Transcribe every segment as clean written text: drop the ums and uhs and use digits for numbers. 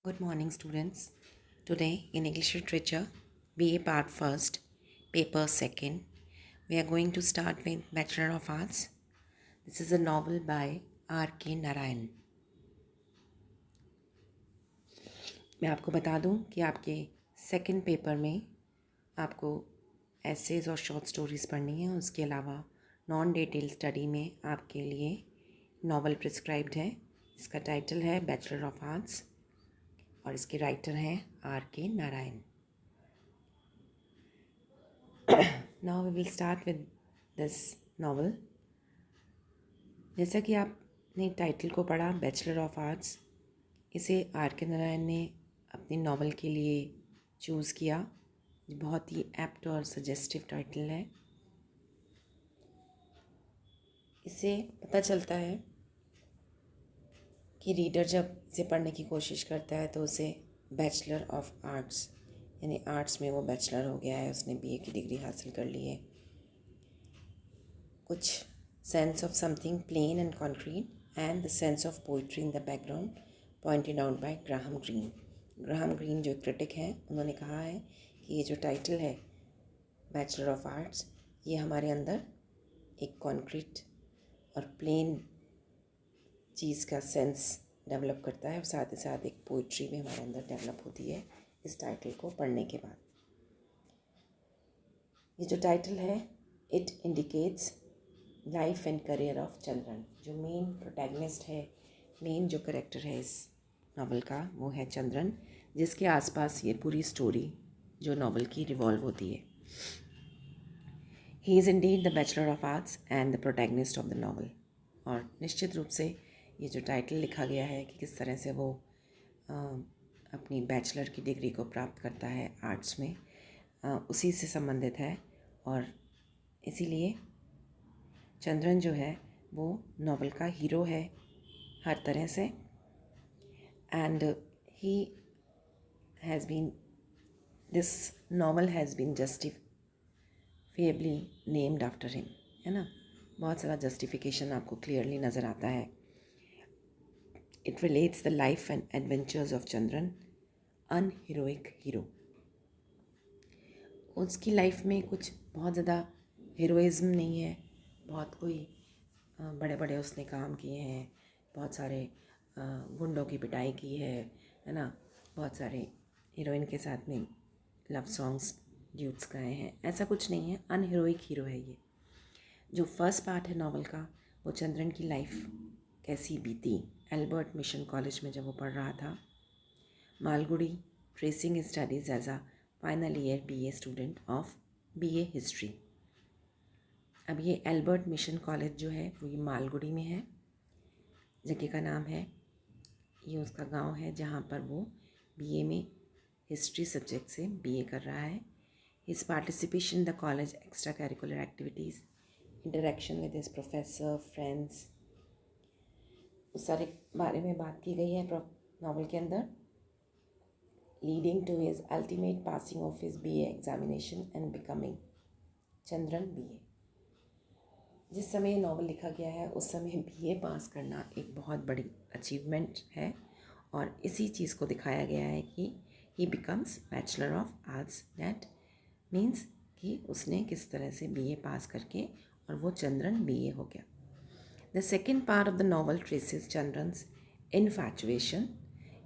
Good morning, students. Today, in English Literature, BA Part First, Paper Second, we are going to start with Bachelor of Arts. This is a novel by R.K. Narayan. मैं आपको बता दूं कि आपके second paper में आपको essays और short stories पढ़नी है। उसके अलावा नॉन डिटेल स्टडी में आपके लिए नॉवल प्रिस्क्राइब्ड है। इसका टाइटल है बैचलर ऑफ आर्ट्स और इसके राइटर हैं R.K. Narayan. Now we will start with this novel. जैसा कि आपने टाइटल को पढ़ा, बैचलर ऑफ आर्ट्स, इसे R.K. नारायण ने अपनी नॉवल के लिए चूज़ किया। बहुत ही एप्ट और सजेस्टिव टाइटल है। इससे पता चलता है कि रीडर जब इसे पढ़ने की कोशिश करता है तो उसे बैचलर ऑफ आर्ट्स यानी आर्ट्स में वो बैचलर हो गया है, उसने BA की डिग्री हासिल कर ली है। कुछ sense of something plain and concrete and the sense of poetry in the background pointed out by Graham Greene. Graham green जो क्रिटिक हैं, उन्होंने कहा है कि ये जो टाइटल है बैचलर ऑफ आर्ट्स, ये हमारे अंदर एक कॉन्क्रीट और प्लेन चीज़ का सेंस डेवलप करता है और साथ ही साथ एक पोइट्री भी हमारे अंदर डेवलप होती है इस टाइटल को पढ़ने के बाद। ये जो टाइटल है, it indicates life and career of Chandran. जो मेन प्रोटैगनिस्ट है, मेन जो करेक्टर है इस नावल का, वो है चंद्रन, जिसके आसपास ये पूरी स्टोरी जो नावल की रिवॉल्व होती है। He is Indeed the bachelor of arts and the protagonist of the novel. और निश्चित रूप से ये जो टाइटल लिखा गया है कि किस तरह से वो अपनी बैचलर की डिग्री को प्राप्त करता है आर्ट्स में, उसी से संबंधित है। और इसीलिए चंद्रन जो है वो नावल का हीरो है हर तरह से। And he has been this novel has been justifiably named after him, है ना। बहुत सारा जस्टिफिकेशन आपको क्लियरली नज़र आता है। It relates the life and adventures of Chandran, an heroic hero. उसकी लाइफ में कुछ बहुत ज़्यादा हीरोइज़म नहीं है, बहुत कोई बड़े बड़े उसने काम किए हैं, बहुत सारे गुंडों की पिटाई की है ना, बहुत सारे हीरोइन के साथ में लव सॉन्ग्स ड्यूट्स गाए हैं, ऐसा कुछ नहीं है। अनहीरोइक हीरो है ये। जो फर्स्ट पार्ट है नावल का, वो चंद्रन की लाइफ कैसी बीती एल्बर्ट मिशन कॉलेज में जब वो पढ़ रहा था, Malgudi, tracing studies as a final year BA student of BA history. अब ये एल्बर्ट मिशन कॉलेज जो है वो ये मालगुड़ी में है, जगह का नाम है, ये उसका गांव है जहाँ पर वो BA में हिस्ट्री सब्जेक्ट से BA कर रहा है। His participation in the college extra curricular activities, interaction with his professor, friends, उस सारे बारे में बात की गई है नावल के अंदर। Leading to his ultimate passing of his BA examination and becoming Chandran BA। जिस समय नावल लिखा गया है उस समय BA पास करना एक बहुत बड़ी अचीवमेंट है, और इसी चीज़ को दिखाया गया है कि ही becomes bachelor of arts. That means कि उसने किस तरह से BA पास करके और वो चंद्रन BA हो गया। The second part of the novel traces Chandran's infatuation.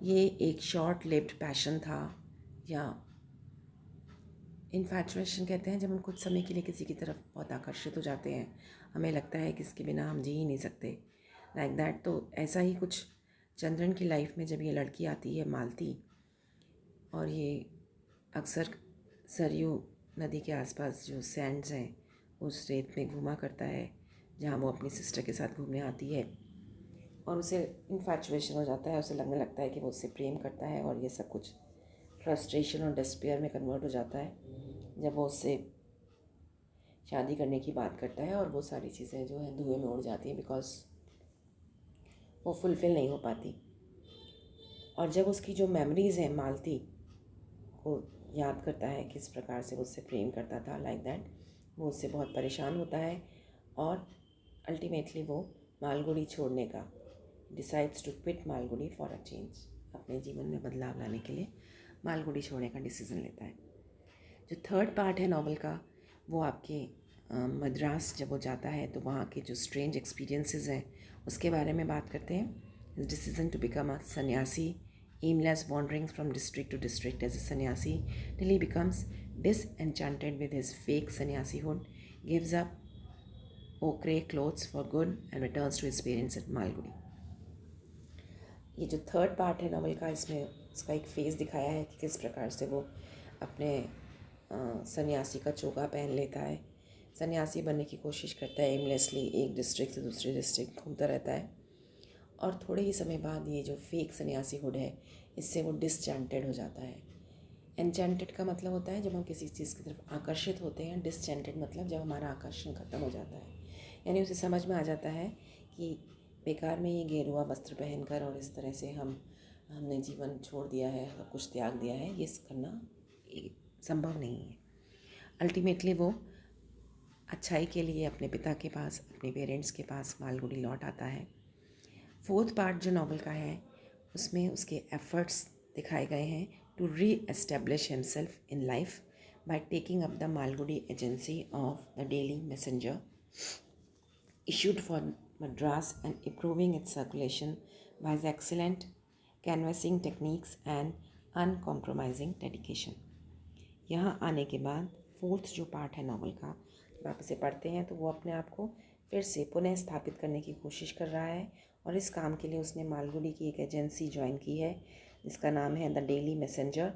ये एक शॉर्ट लिव्ड पैशन था, या इन्फैचुएशन कहते हैं जब हम कुछ समय के लिए किसी की तरफ बहुत आकर्षित हो जाते हैं, हमें लगता है कि इसके बिना हम जी ही नहीं सकते, लाइक दैट। तो ऐसा ही कुछ चंद्रन की लाइफ में जब ये लड़की आती है मालती, और ये अक्सर सरयू नदी के आसपास जो सैंड्स हैं उस रेत में घूमा करता है जहाँ वो अपनी सिस्टर के साथ घूमने आती है, और उसे इन्फैचुएशन हो जाता है, उसे लगने लगता है कि वो उससे प्रेम करता है, और ये सब कुछ फ्रस्ट्रेशन और डिस्पेयर में कन्वर्ट हो जाता है जब वो उससे शादी करने की बात करता है, और वो सारी चीज़ें जो हैं धुएं में उड़ जाती हैं बिकॉज वो फुलफ़िल नहीं हो पाती। और जब उसकी जो मेमोरीज़ हैं मालती को याद करता है किस प्रकार से वो उससे प्रेम करता था, लाइक दैट, वो उससे बहुत परेशान होता है, और अल्टीमेटली वो मालगुड़ी छोड़ने का decides to quit Malgudi for a change. अपने जीवन में बदलाव लाने के लिए मालगुडी छोड़ने का डिसीज़न लेता है। जो थर्ड पार्ट है नॉवल का, वो आपके मद्रास जब वो जाता है तो वहाँ के जो स्ट्रेंज एक्सपीरियंसेस हैं उसके बारे में बात करते हैं. His decision to become a sannyasi, aimless wanderings from district to district as a sannyasi till he becomes disenchanted with his fake sannyasihood, gives up ochre clothes for good and returns to his parents at Malgudi. ये जो third part है novel का, इसमें उसका एक face दिखाया है कि किस प्रकार से वो अपने सन्यासी का चोगा पहन लेता है, सन्यासी बनने की कोशिश करता है, एमलेसली एक डिस्ट्रिक्ट से दूसरे डिस्ट्रिक्ट घूमता रहता है और थोड़े ही समय बाद ये जो फेक सन्यासी हुड है इससे वो डिसचैंटेड हो जाता है. एनचैंटेड का मतलब होता है जब हम किसी चीज़ की तरफ आकर्षित होते हैं. डिसचैंटेड मतलब जब हमारा आकर्षण खत्म हो जाता है, यानी उसे समझ में आ जाता है कि बेकार में ये गेरुआ वस्त्र पहनकर और इस तरह से हमने जीवन छोड़ दिया है, सब कुछ त्याग दिया है, ये करना संभव नहीं है. अल्टीमेटली वो अच्छाई के लिए अपने पिता के पास, अपने पेरेंट्स के पास मालगुडी लौट आता है. फोर्थ पार्ट जो नॉवल का है उसमें उसके एफर्ट्स दिखाए गए हैं to reestablish himself in life by taking up the Malgudi agency of the daily messenger issued for Madras and improving its circulation by his excellent canvassing techniques and uncompromising dedication. यहाँ आने के बाद fourth जो part है novel का, जब आप इसे पढ़ते हैं तो वो अपने आप को फिर से पुनः स्थापित करने की कोशिश कर रहा है और इस काम के लिए उसने मालगुडी की एक एजेंसी ज्वाइन की है जिसका नाम है द डेली मैसेंजर.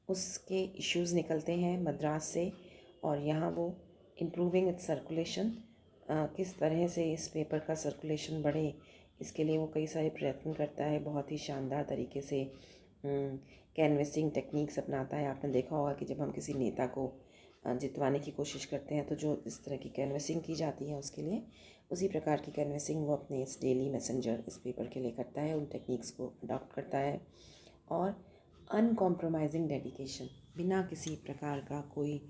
उसके इश्यूज़ निकलते हैं मद्रास से और यहाँ वो इम्प्रूविंग इट्स सर्कुलेशन, किस तरह से इस पेपर का सर्कुलेशन बढ़े इसके लिए वो कई सारे प्रयत्न करता है. बहुत ही शानदार तरीके से कैनवेसिंग टेक्निक्स अपनाता है. आपने देखा होगा कि जब हम किसी नेता को जितवाने की कोशिश करते हैं तो जो इस तरह की कैनवेसिंग की जाती है उसके लिए, उसी प्रकार की कैनवेसिंग वो अपने इस डेली मैसेंजर इस पेपर के लिए करता है. उन टेक्निक्स को अडॉप्ट करता है और अनकॉम्प्रोमाइजिंग डेडिकेशन, बिना किसी प्रकार का कोई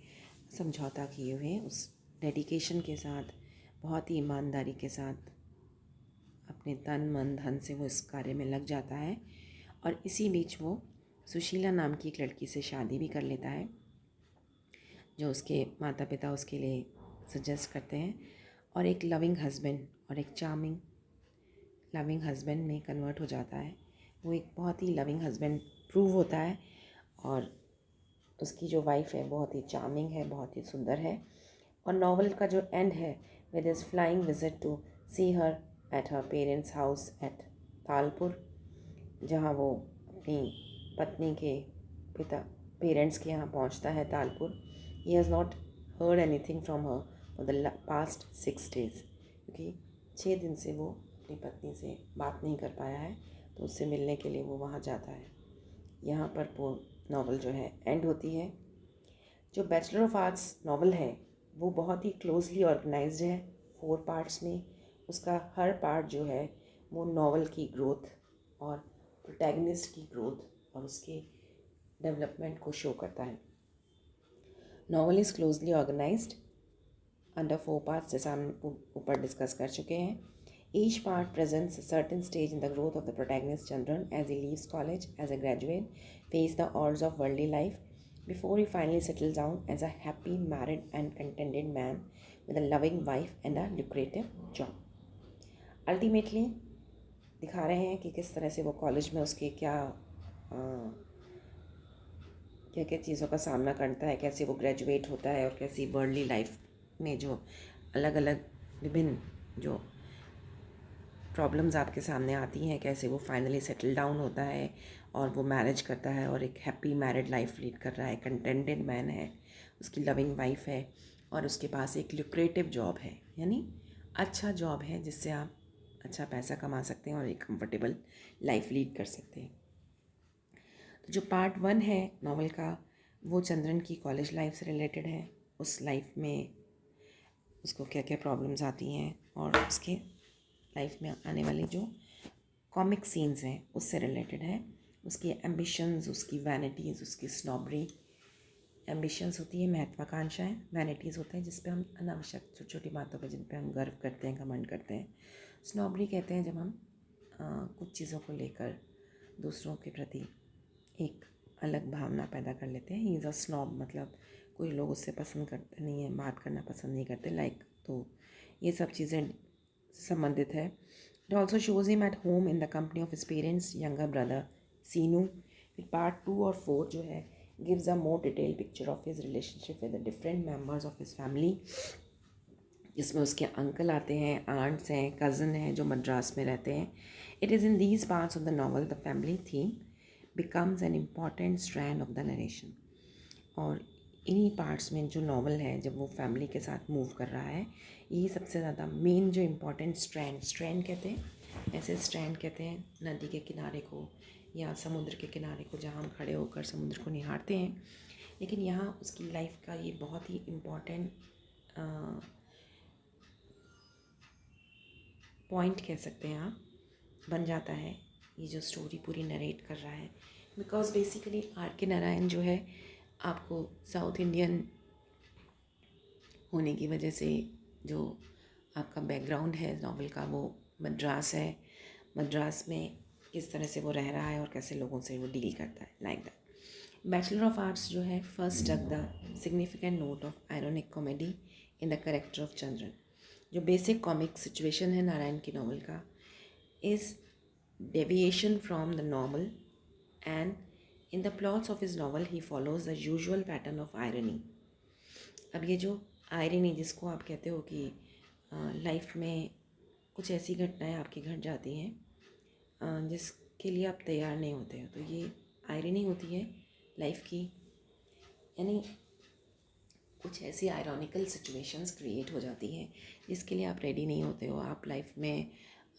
समझौता किए हुए उस डेडिकेशन के साथ, बहुत ही ईमानदारी के साथ अपने तन मन धन से वो इस कार्य में लग जाता है. और इसी बीच वो सुशीला नाम की एक लड़की से शादी भी कर लेता है जो उसके माता पिता उसके लिए सजेस्ट करते हैं और एक लविंग हस्बैंड और एक चार्मिंग लविंग हस्बैंड में कन्वर्ट हो जाता है. वो एक बहुत ही लविंग हस्बैंड प्रूव होता है और उसकी जो वाइफ है बहुत ही चार्मिंग है, बहुत ही सुंदर है. और नॉवल का जो एंड है with his flying visit to see her at her parents' house at Talpur, जहाँ वो अपनी पत्नी के पेरेंट्स के यहाँ पहुँचता है Talpur. He has not heard anything from her for the past 6 days, क्योंकि 6 दिन से वो अपनी पत्नी से बात नहीं कर पाया है, तो उससे मिलने के लिए वो वहाँ जाता है. यहाँ पर वो नॉवल जो है एंड होती है. जो बैचलर ऑफ आर्ट्स नॉवल है वो बहुत ही क्लोजली ऑर्गेनाइज्ड है 4 पार्ट्स में. उसका हर पार्ट जो है वो नॉवल की ग्रोथ और प्रोटैगनिस्ट की ग्रोथ और उसके डेवलपमेंट को शो करता है. Novel is closely organised under 4 parts, जैसा हम ऊपर डिस्कस कर चुके हैं. Each part presents a certain stage in the growth of the protagonist Chandran as he leaves college as a graduate, face the odds of worldly life before he finally settles down as a happy married and contented man with a loving wife and a lucrative job. Ultimately दिखा रहे हैं कि किस तरह से वो college में उसके क्या क्या चीज़ों का सामना करता है, कैसे वो ग्रेजुएट होता है और कैसी वर्ल्डली लाइफ में जो अलग अलग विभिन्न जो प्रॉब्लम्स आपके सामने आती हैं, कैसे वो फाइनली सेटल डाउन होता है और वो मैरिज करता है और एक हैप्पी मैरिड लाइफ लीड कर रहा है. कंटेंटेड मैन है, उसकी लविंग वाइफ है और उसके पास एक लुक्रेटिव जॉब है, यानी अच्छा जॉब है जिससे आप अच्छा पैसा कमा सकते हैं और एक कंफर्टेबल लाइफ लीड कर सकते हैं. तो जो पार्ट 1 है नॉवल का वो चंद्रन की कॉलेज लाइफ से रिलेटेड है. उस लाइफ में उसको क्या क्या प्रॉब्लम्स आती हैं और उसके लाइफ में आने वाली जो कॉमिक सीन्स हैं उससे रिलेटेड है. उसकी एम्बिशंस, उसकी वैनिटीज़, उसकी स्नॉबरी. एम्बिशंस होती है महत्वाकांक्षाएं, वैनिटीज़ होते हैं जिस पे हम अनावश्यक छोटी छोटी बातों पे जिन पे हम गर्व करते हैं, घमंड करते हैं. स्नॉबरी कहते हैं जब हम कुछ चीज़ों को लेकर दूसरों के प्रति एक अलग भावना पैदा कर लेते हैं। ही इज़ अ स्नॉब, मतलब कोई लोग उससे पसंद करते नहीं है, बात करना पसंद नहीं करते, लाइक, तो ये सब चीज़ें संबंधित है। It also shows him at home in the company of his parents, younger brother Seenu. फिर पार्ट 2 और 4 जो है gives a more detail picture of his relationship with the different members of his family, जिसमें उसके अंकल आते हैं, ants हैं, cousin हैं जो मद्रास में रहते हैं। It is in these parts of the novel the family theme becomes an important strand of the narration. और इन्हीं पार्ट्स में जो नॉवल है, जब वो फैमिली के साथ मूव कर रहा है, यही सबसे ज़्यादा मेन जो इम्पोर्टेंट स्ट्रैंड कहते हैं, ऐसे स्ट्रैंड कहते हैं नदी के किनारे को या समुद्र के किनारे को, जहाँ हम खड़े होकर समुद्र को निहारते हैं। लेकिन यहाँ उसकी लाइफ का ये बहुत ही इम्पोर्टेंट पॉइंट कह सकते हैं आप, बन जाता है ये जो स्टोरी पूरी नरेट कर रहा है। बिकॉज बेसिकली आर के नारायण जो है, आपको साउथ इंडियन होने की वजह से जो आपका बैकग्राउंड है नॉवल का, वो मद्रास है। मद्रास में किस तरह से वो रह रहा है और कैसे लोगों से वो डील करता है, like that. Bachelor of arts जो है फर्स्ट टक the significant note of ironic comedy in the character of Chandran. जो बेसिक कॉमिक सिचुएशन है नारायण की नॉवल का is deviation from the normal, and in the plots of his novel he follows the usual pattern of irony. अब ये जो irony जिसको आप कहते हो कि लाइफ में कुछ ऐसी घटनाएं आपकी घट जाती हैं जिसके लिए आप तैयार नहीं होते हो, तो ये आयरनी होती है लाइफ की। यानी कुछ ऐसी आयरॉनिकल सिचुएशंस क्रिएट हो जाती हैं जिसके लिए आप रेडी नहीं होते हो। आप लाइफ में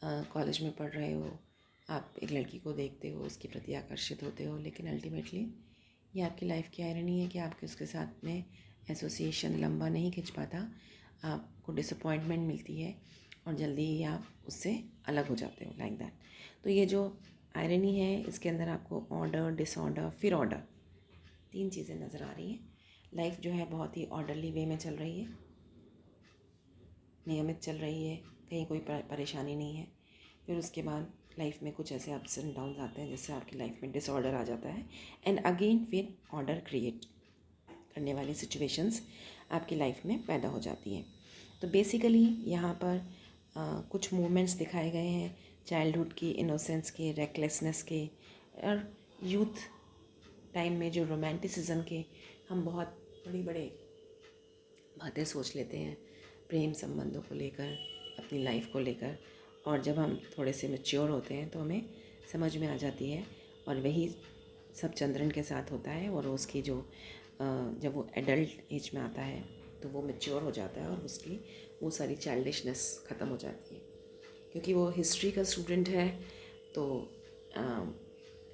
कॉलेज में पढ़ रहे हो, आप एक लड़की को देखते हो, उसके प्रति आकर्षित होते हो, लेकिन अल्टीमेटली ये आपकी लाइफ की आयरनी है कि आपके उसके साथ में एसोसिएशन लंबा नहीं खिंच पाता, आपको डिसअपॉइंटमेंट मिलती है और जल्दी ही आप उससे अलग हो जाते हो, लाइक दैट। तो ये जो आयरनी है इसके अंदर आपको ऑर्डर, डिसऑर्डर, फिर ऑर्डर, 3 चीज़ें नज़र आ रही हैं। लाइफ जो है बहुत ही ऑर्डरली वे में चल रही है, नियमित चल रही है, कहीं कोई परेशानी नहीं है। फिर उसके बाद लाइफ में कुछ ऐसे अप्स एंड डाउन आते हैं जिससे आपकी लाइफ में डिसऑर्डर आ जाता है, एंड अगेन फिर ऑर्डर क्रिएट करने वाली सिचुएशंस आपकी लाइफ में पैदा हो जाती हैं। तो बेसिकली यहाँ पर कुछ मूवमेंट्स दिखाए गए हैं चाइल्डहुड की, इनोसेंस के, रेकलेसनेस के, और यूथ टाइम में जो रोमांटिसिज्म के। हम बहुत बड़ी बड़े बातें सोच लेते हैं प्रेम संबंधों को लेकर, अपनी लाइफ को लेकर, और जब हम थोड़े से मैच्योर होते हैं तो हमें समझ में आ जाती है। और वही सब चंद्रन के साथ होता है। और उसकी जो जब वो एडल्ट एज में आता है तो वो मैच्योर हो जाता है और उसकी वो सारी चाइल्डिशनेस ख़त्म हो जाती है। क्योंकि वो हिस्ट्री का स्टूडेंट है, तो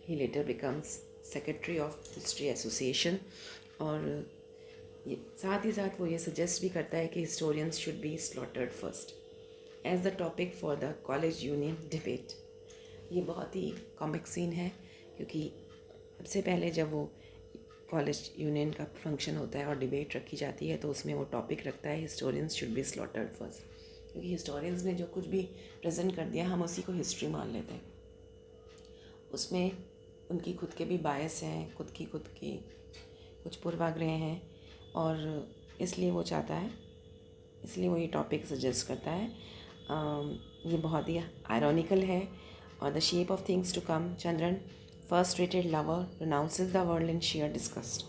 he later becomes secretary of history association. और ये साथ ही साथ वो ये सजेस्ट भी करता है कि historians should be slaughtered first as the topic for the college union debate. ये बहुत ही कॉमिक सीन है, क्योंकि सबसे पहले जब वो कॉलेज यूनियन का फंक्शन होता है और डिबेट रखी जाती है तो उसमें वो टॉपिक रखता है historians should be slaughtered first. क्योंकि हिस्टोरियंस ने जो कुछ भी प्रेजेंट कर दिया हम उसी को हिस्ट्री मान लेते हैं। उसमें उनकी खुद के भी बायस हैं, खुद की कुछ पूर्वाग्रह हैं, और इसलिए वो चाहता है, इसलिए वो ये टॉपिक सजेस्ट करता है। ये बहुत ही आयरॉनिकल है। और the shape of things to come, Chandran first rated lover renounces the world in sheer disgust.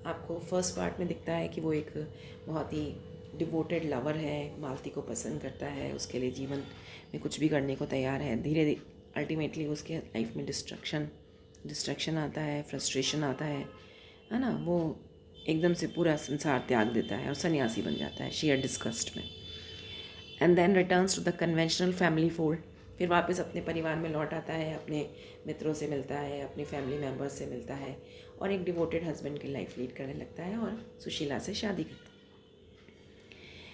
आपको फर्स्ट पार्ट में दिखता है कि वो एक बहुत ही डिवोटेड लवर है, मालती को पसंद करता है, उसके लिए जीवन में कुछ भी करने को तैयार है। धीरे धीरे अल्टीमेटली उसके लाइफ में डिस्ट्रक्शन आता है, फ्रस्ट्रेशन आता है ना। वो एकदम से पूरा संसार त्याग देता है और सन्यासी बन जाता है शेयर डिस्गस्ट में। And then returns to the conventional family fold. फिर वापस अपने परिवार में लौट आता है, अपने मित्रों से मिलता है, अपनी फैमिली मेम्बर्स से मिलता है, और एक डिवोटेड हस्बैंड की लाइफ लीड करने लगता है और सुशीला से शादी करता है।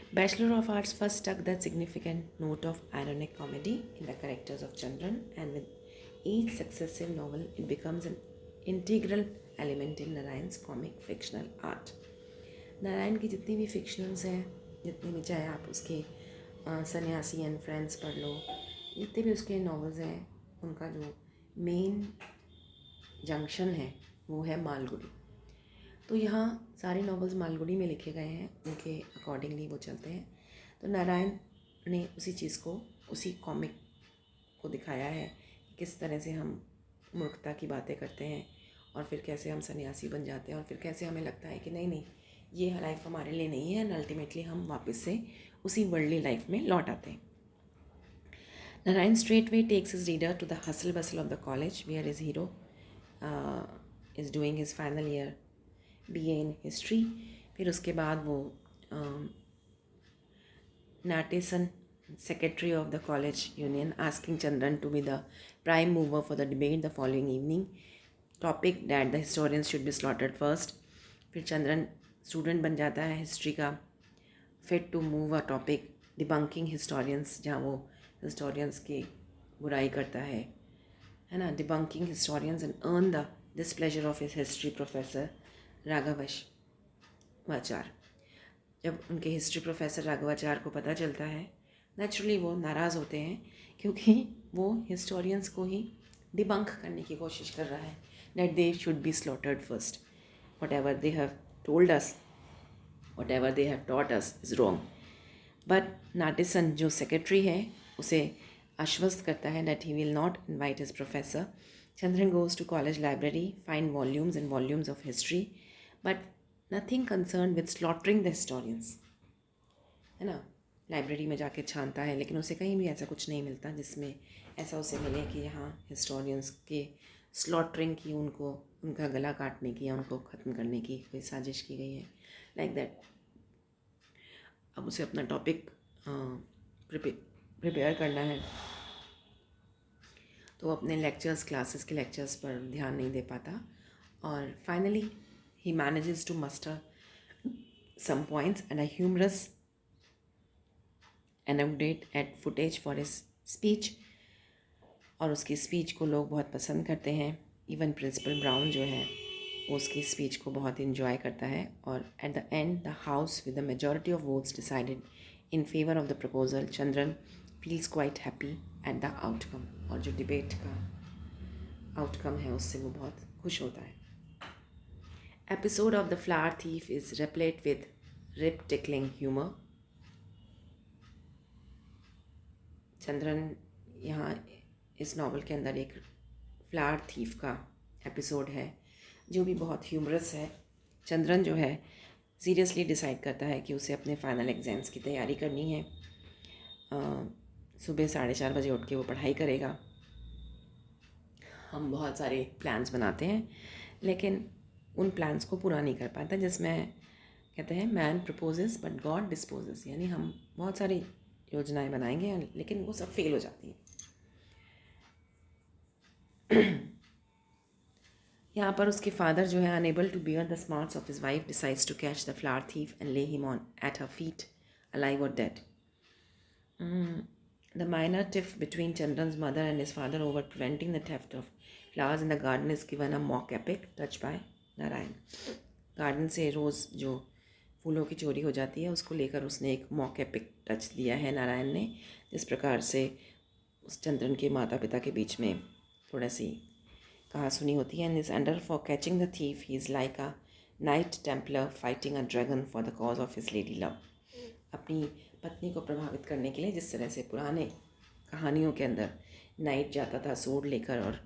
Bachelor of Arts first struck that significant note of ironic comedy in the characters of Chandran, and with each successive novel, it becomes an integral element in Narayan's comic fictional art. Narayan की जितनी भी फिक्शनल्स हैं, जितनी भी, चाहे आप उसके सन्यासी एंड फ्रेंड्स पढ़ लो, जितने भी उसके नॉवेल्स हैं, उनका जो मेन जंक्शन है वो है मालगुडी। तो यहाँ सारे नॉवेल्स मालगुडी में लिखे गए हैं, उनके अकॉर्डिंगली वो चलते हैं। तो नारायण ने उसी चीज़ को, उसी कॉमिक को दिखाया है, किस तरह से हम मूर्खता की बातें करते हैं और फिर कैसे हम सन्यासी बन जाते हैं और फिर कैसे हमें लगता है कि नहीं नहीं ये लाइफ हमारे लिए नहीं है, एंड अल्टीमेटली हम वापस से उसी वर्ल्डली लाइफ में लौट आते हैं। Narayan straightway takes his reader to the hustle bustle of the college where his hero is doing his final year BA in history. फिर उसके बाद वो Natesan, secretary of the college union, asking Chandran to be the prime mover for the debate the following evening. Topic that the historians should be slaughtered first. फिर Chandran student बन जाता है history का, fit to move a topic debunking historians, जहाँ वो historians की बुराई करता है ना, debunking historians and earn the displeasure of his history professor Raghavacharya. जब उनके हिस्ट्री प्रोफेसर राघवाचार्य को पता चलता है, नेचुरली वो नाराज़ होते हैं क्योंकि वो हिस्टोरियंस को ही डिबंक करने की कोशिश कर रहा है, that they should be slaughtered first, whatever they have told us, whatever they have taught us is wrong. But Natesan जो सेक्रेटरी है उसे आश्वस्त करता है that he will not invite his professor. Chandran goes to college library, find volumes and volumes of history, but nothing concern with slaughtering the historians, है ना। Library में जाके छानता है लेकिन उसे कहीं भी ऐसा कुछ नहीं मिलता जिसमें ऐसा उसे मिले कि यहाँ हिस्टोरियंस के स्लॉटरिंग की, उनको उनका गला काटने की या उनको ख़त्म करने की कोई साजिश की गई है, लाइक दैट। अब उसे अपना टॉपिक प्रिपेयर करना है, तो अपने लेक्चर्स, क्लासेस के लेक्चर्स पर ध्यान नहीं दे पाता, और finally he manages to muster some points and a humorous anecdote at footage for his speech, और उसकी स्पीच को लोग बहुत पसंद करते हैं। इवन प्रिंसिपल ब्राउन जो है वो उसकी स्पीच को बहुत इन्जॉय करता है, और at the end the house with the majority of votes decided in favour of the proposal. Chandran feels quite happy at the outcome, और जो डिबेट का आउटकम है उससे वो बहुत खुश होता है। Episode of The Flower Thief is replete with rib-tickling humor. Chandran यहाँ इस नावल के अंदर एक फ्लावर थीफ का एपिसोड है जो भी बहुत ह्यूमरस है। चंद्रन जो है सीरियसली डिसाइड करता है कि उसे अपने फाइनल एग्ज़ाम्स की तैयारी करनी है। सुबह 4:30 बजे उठ के वो पढ़ाई करेगा। हम बहुत सारे प्लान्स बनाते हैं लेकिन उन प्लान्स को पूरा नहीं कर पाता, जिसमें कहते हैं man proposes but God disposes, यानी हम बहुत सारी योजनाएं बनाएंगे लेकिन वो सब फेल हो जाती हैं। यहाँ पर उसके फादर जो है unable to bear the smarts of his wife decides to catch the flower thief and lay him on at her feet alive और dead. The minor tiff between Chandran's mother and his father over preventing the theft of flowers in the garden is given a mock epic touch by Narayan. Garden से रोज़ जो फूलों की चोरी हो जाती है उसको लेकर उसने एक मॉक एपिक टच दिया है नारायण ने, जिस प्रकार से उस चंद्रन के माता पिता के बीच में थोड़ा सी कहा सुनी होती है। In this under for catching the thief he is like a night Templar fighting a dragon for the cause of his lady love. अपनी पत्नी को प्रभावित करने के लिए, जिस तरह से पुराने कहानियों के अंदर नाइट जाता था सूट लेकर और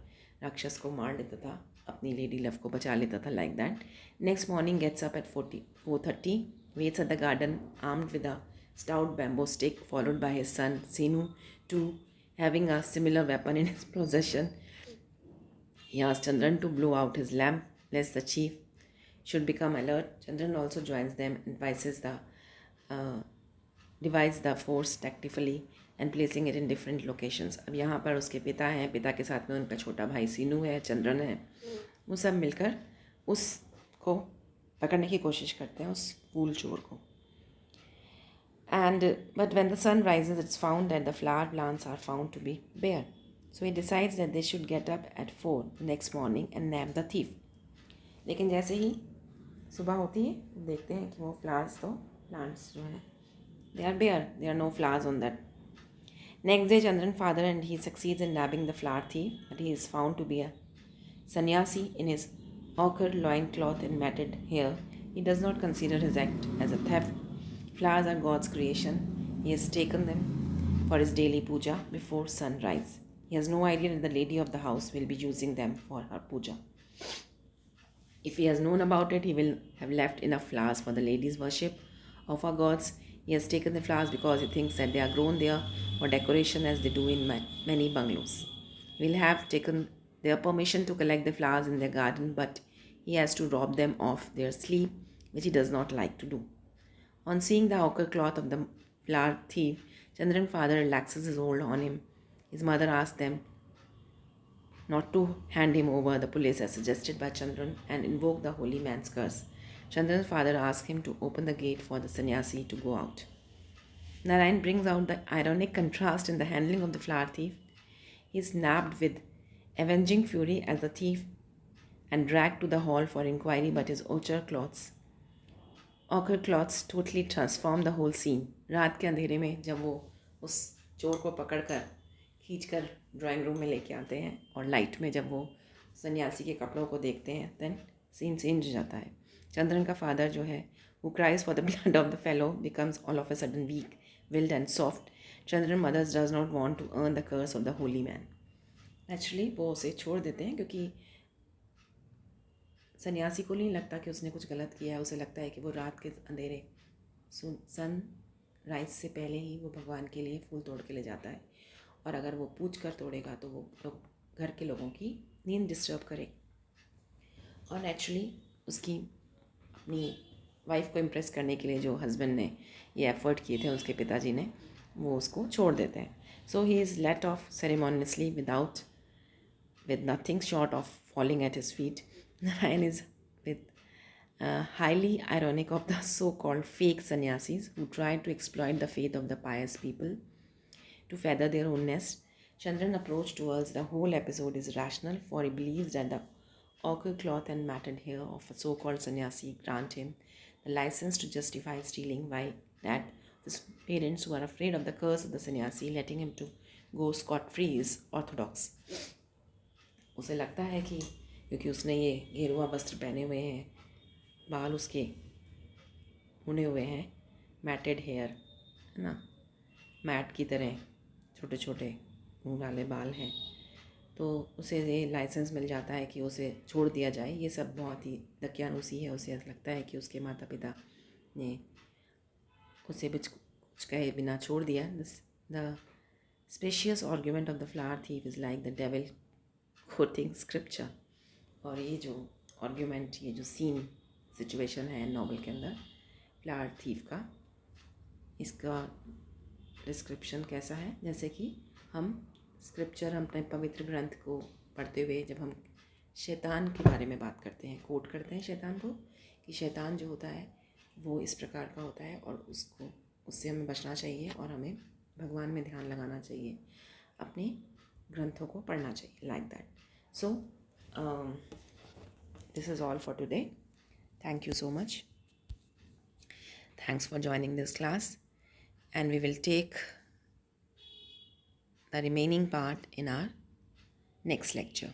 राक्षस को मार लेता था, अपनी लेडी लव को बचा लेता था, like that. Next morning gets up at 4:30, waits at the garden armed with a stout bamboo stick, followed by his son Sinu too, having a similar weapon in his possession. He asks Chandran to blow out his lamp, lest the chief should become alert. Chandran also joins them and divides the force tactfully and placing it in different locations. अब यहाँ पर उसके पिता हैं, पिता के साथ में उनका छोटा भाई सीनू है, चंद्रन है, वो सब मिलकर उसको पकड़ने की कोशिश करते हैं, उस फूल चोर को। But when the sun rises, it's found that the flower plants are found to be bare. So he decides that they should get up at 4 the next morning and nab the thief. लेकिन जैसे ही सुबह होती है देखते हैं कि वो flowers तो प्लांट्स जो हैं they are bare, there are no flowers on that. Next day, Chandran father and he succeeds in nabbing the flower thief, but he is found to be a sannyasi in his ochre loincloth and matted hair. He does not consider his act as a theft. Flowers are God's creation. He has taken them for his daily puja before sunrise. He has no idea that the lady of the house will be using them for her puja. If he has known about it, he will have left enough flowers for the ladies' worship of our gods. He has taken the flowers because he thinks that they are grown there for decoration as they do in many bungalows. He will have taken their permission to collect the flowers in their garden, but he has to rob them of their sleep, which he does not like to do. On seeing the ochre cloth of the flower thief, Chandran's father relaxes his hold on him. His mother asks them not to hand him over the police as suggested by Chandran and invoke the holy man's curse. Chandran's father asks him to open the gate for the sannyasi to go out. Narayan brings out the ironic contrast in the handling of the flower thief. He is nabbed with avenging fury as the thief and dragged to the hall for inquiry, but his ochre cloths totally transform the whole scene. रात के अंधेरे में जब वो उस चोर को पकड़कर खींचकर ड्राइंग रूम में लेके आते हैं और लाइट में जब वो सन्यासी के कपड़ों को देखते हैं देन सीन चेंज हो जाता है. चंद्रन का फादर जो है who cries for the blood of the fellow becomes all of a sudden weak willed and soft. Chandran mothers does not want to earn the curse of the holy man. Naturally वो उसे छोड़ देते हैं क्योंकि सन्यासी को नहीं लगता कि उसने कुछ गलत किया है. उसे लगता है कि वो रात के अंधेरे सन राइज से पहले ही वो भगवान के लिए फूल तोड़ के ले जाता है और अगर वो पूछ कर तोड़ेगा तो वो लोग घर के लोगों की नींद डिस्टर्ब करे और नेचुरली उसकी अपनी वाइफ को इम्प्रेस करने के लिए जो हस्बैंड ने ये एफर्ट किए थे उसके पिताजी ने वो उसको छोड़ देते हैं. So he is let off ceremoniously with nothing short of falling at his feet. Narayan is with highly ironic of the so-called fake sannyasis who tried to exploit the faith of the pious people to feather their own nest. Chandran's approach towards the whole episode is rational, for he believes that the ochre cloth and matted hair of a so-called sannyasi grant him the license to justify stealing, while that his parents who are afraid of the curse of the sannyasi letting him to go scot-free is orthodox. उसे लगता है कि क्योंकि उसने ये गेरुआ वस्त्र पहने हुए हैं, बाल उसके मुने हुए हैं, मैटेड हेयर है ना, मैट की तरह छोटे छोटे वाले बाल हैं, तो उसे ये लाइसेंस मिल जाता है कि उसे छोड़ दिया जाए. ये सब बहुत ही दकियानूसी है. उसे लगता है कि उसके माता पिता ने उसे कुछ कहे बिना छोड़ दिया. The spacious argument of the flower thief is like the devil coating scripture. और ये जो आर्ग्यूमेंट, ये जो सीन सिचुएशन है नॉवल के अंदर फ्लावर थीफ का, इसका डिस्क्रिप्शन कैसा है, जैसे कि हम स्क्रिप्चर, हम अपने पवित्र ग्रंथ को पढ़ते हुए जब हम शैतान के बारे में बात करते हैं, कोट करते हैं शैतान को, कि शैतान जो होता है वो इस प्रकार का होता है और उससे हमें बचना चाहिए और हमें भगवान में ध्यान लगाना चाहिए, अपने ग्रंथों को पढ़ना चाहिए, like that. So this is all for today. Thank you so much. Thanks for joining this class, and we will take the remaining part in our next lecture.